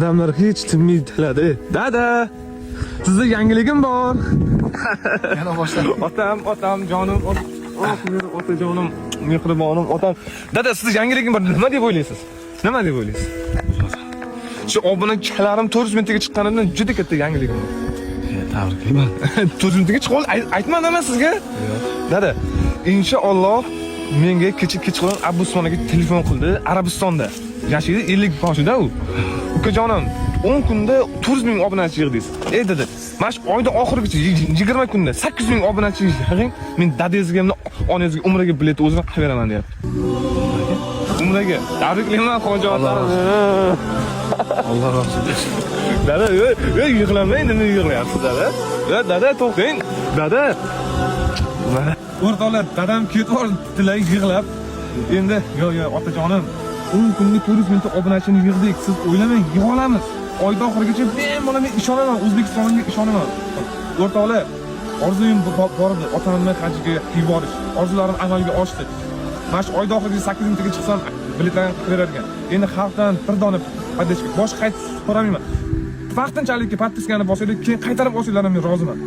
Adamlar hech tinmaydilar. Dada, sizda yangiligim bor. Yana boshladi. Otam, jonim, otajonim, mehribonim, otam. Dada, sizda yangiligim bor. Nima deb o'ylaysiz? Nima deb o'ylaysiz? Shu obunachalarim 400 mingtaga chiqqanidan juda katta yangiligim bor. Tabriklayman. 400 mingtaga chiqib aytmadim sizga? Dada, inshaalloh menga kechqurun Abu Usmonaga telefon qildi. Arabistonda yashaydi, 50 yoshida u. Ukajonim, 10 kunda 400 ming obunachi yig'dingiz. Ey dada, mana shu oyda oxirigacha 20 kunda 800 ming obunachi yig'ing, men dadangizga, onangizga umraga bilet o'zim qilib beraman deyapti. Umraga. Tabriklayman, xo'jotlarim. Alloh razı olsun. Dada, yig'lamang, nima yig'layapsiz dada? Dada, to'xtang. Dada. O'rtoqlar, dadam ketib tilay yig'lab. Endi, yo, otajonim, 10 kunda 400 mingta obunachini yig'dik. Siz o'ylamang, yig'a olamiz. Oyda oxirigacha men ishonaman, O'zbekistonga ishonaman. O'rtoqlar, orzuyim bor edi, otamni hajga yuborish. Orzularim amalga oshdi. Mana shu oyda oxirigacha 8 mingtaga chiqsam, biletlarni qilib berar ekan. Endi xalqdan bir dona podeshka, boshqa qaytib so'ramayman. Vaqtinchalikka podpiskani bosaylik, keyin qaytarib olsanglar men roziman.